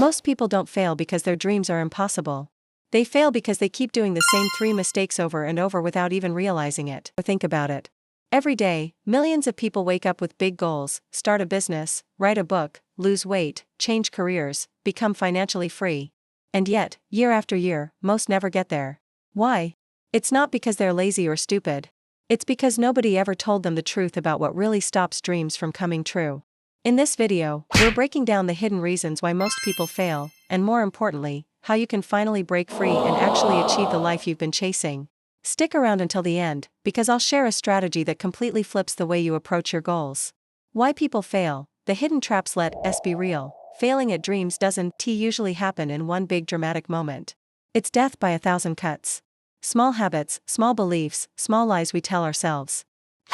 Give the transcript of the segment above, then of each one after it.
Most people don't fail because their dreams are impossible. They fail because they keep doing the same 3 mistakes over and over without even realizing it. Think about it. Every day, millions of people wake up with big goals: start a business, write a book, lose weight, change careers, become financially free. And yet, year after year, most never get there. Why? It's not because they're lazy or stupid. It's because nobody ever told them the truth about what really stops dreams from coming true. In this video, we're breaking down the hidden reasons why most people fail, and more importantly, how you can finally break free and actually achieve the life you've been chasing. Stick around until the end, because I'll share a strategy that completely flips the way you approach your goals. Why people fail: the hidden traps. Let us be real. Failing at dreams doesn't usually happen in one big dramatic moment. It's death by 1,000 cuts. Small habits, small beliefs, small lies we tell ourselves.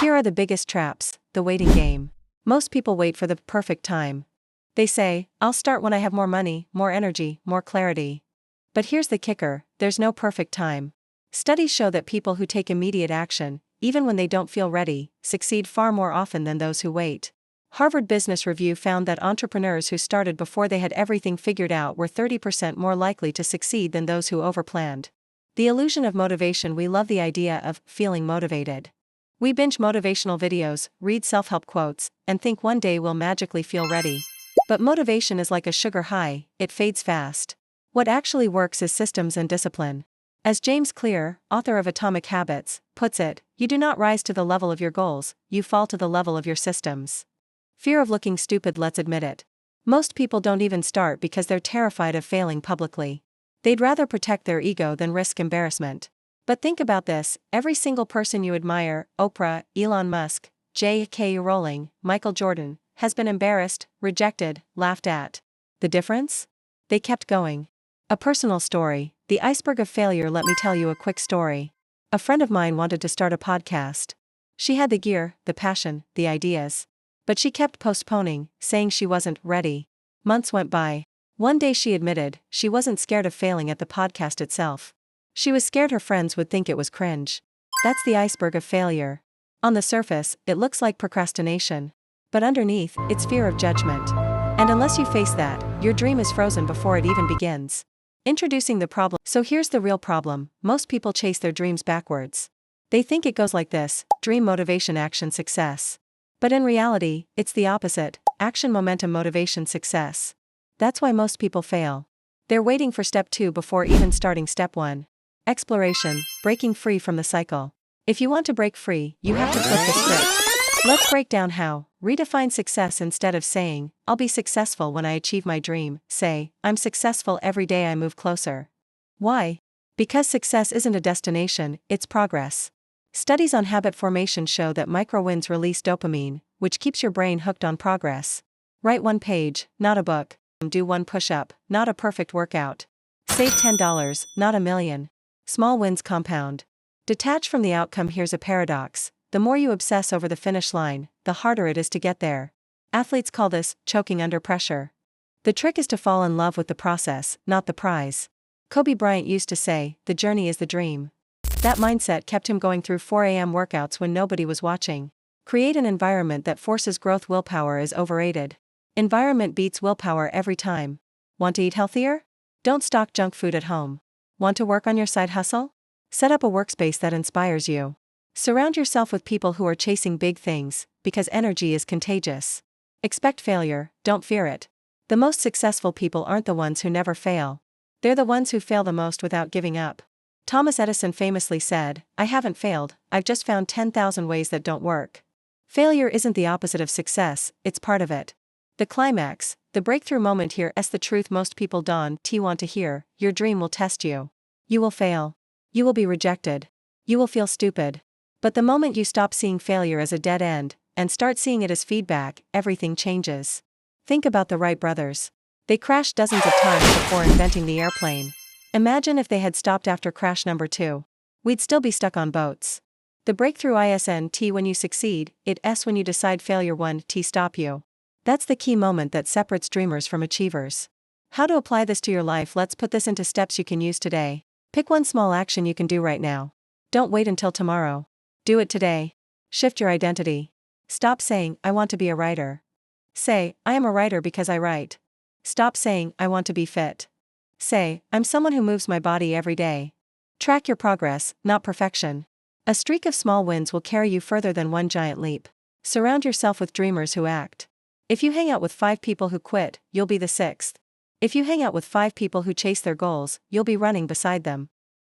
Here are the biggest traps. The waiting game. Most people wait for the perfect time. They say, I'll start when I have more money, more energy, more clarity. But here's the kicker: there's no perfect time. Studies show that people who take immediate action, even when they don't feel ready, succeed far more often than those who wait. Harvard Business Review found that entrepreneurs who started before they had everything figured out were 30% more likely to succeed than those who overplanned. The illusion of motivation. We love the idea of feeling motivated. We binge motivational videos, read self-help quotes, and think one day we'll magically feel ready. But motivation is like a sugar high, it fades fast. What actually works is systems and discipline. As James Clear, author of Atomic Habits, puts it, you do not rise to the level of your goals, you fall to the level of your systems. Fear of looking stupid. Let's admit it. Most people don't even start because they're terrified of failing publicly. They'd rather protect their ego than risk embarrassment. But think about this: every single person you admire, Oprah, Elon Musk, J.K. Rowling, Michael Jordan, has been embarrassed, rejected, laughed at. The difference? They kept going. A personal story: the iceberg of failure. Let me tell you a quick story. A friend of mine wanted to start a podcast. She had the gear, the passion, the ideas. But she kept postponing, saying she wasn't ready. Months went by. One day she admitted she wasn't scared of failing at the podcast itself. She was scared her friends would think it was cringe. That's the iceberg of failure. On the surface, it looks like procrastination. But underneath, it's fear of judgment. And unless you face that, your dream is frozen before it even begins. Introducing the problem. So here's the real problem: most people chase their dreams backwards. They think it goes like this: dream, motivation, action, success. But in reality, it's the opposite: action, momentum, motivation, success. That's why most people fail. They're waiting for step 2 before even starting step 1. Exploration, breaking free from the cycle. If you want to break free, you have to flip the script. Let's break down how. Redefine success. Instead of saying, I'll be successful when I achieve my dream, say, I'm successful every day I move closer. Why? Because success isn't a destination, it's progress. Studies on habit formation show that micro-wins release dopamine, which keeps your brain hooked on progress. Write 1 page, not a book. Do 1 push-up, not a perfect workout. Save $10, not $1 million. Small wins compound. Detach from the outcome. Here's a paradox: the more you obsess over the finish line, the harder it is to get there. Athletes call this choking under pressure. The trick is to fall in love with the process, not the prize. Kobe Bryant used to say, the journey is the dream. That mindset kept him going through 4 a.m. workouts when nobody was watching. Create an environment that forces growth. Willpower is overrated. Environment beats willpower every time. Want to eat healthier? Don't stock junk food at home. Want to work on your side hustle? Set up a workspace that inspires you. Surround yourself with people who are chasing big things, because energy is contagious. Expect failure, don't fear it. The most successful people aren't the ones who never fail. They're the ones who fail the most without giving up. Thomas Edison famously said, I haven't failed, I've just found 10,000 ways that don't work. Failure isn't the opposite of success, it's part of it. The climax, the breakthrough moment. Here's the truth most people don't want to hear: your dream will test you. You will fail. You will be rejected. You will feel stupid. But the moment you stop seeing failure as a dead end, and start seeing it as feedback, everything changes. Think about the Wright brothers. They crashed dozens of times before inventing the airplane. Imagine if they had stopped after crash number 2. We'd still be stuck on boats. The breakthrough isn't when you succeed, it's when you decide failure won't stop you. That's the key moment that separates dreamers from achievers. How to apply this to your life? Let's put this into steps you can use today. Pick 1 small action you can do right now. Don't wait until tomorrow. Do it today. Shift your identity. Stop saying, I want to be a writer. Say, I am a writer because I write. Stop saying, I want to be fit. Say, I'm someone who moves my body every day. Track your progress, not perfection. A streak of small wins will carry you further than one giant leap. Surround yourself with dreamers who act. If you hang out with 5 people who quit, you'll be the 6th. If you hang out with 5 people who chase their goals, you'll be running beside them.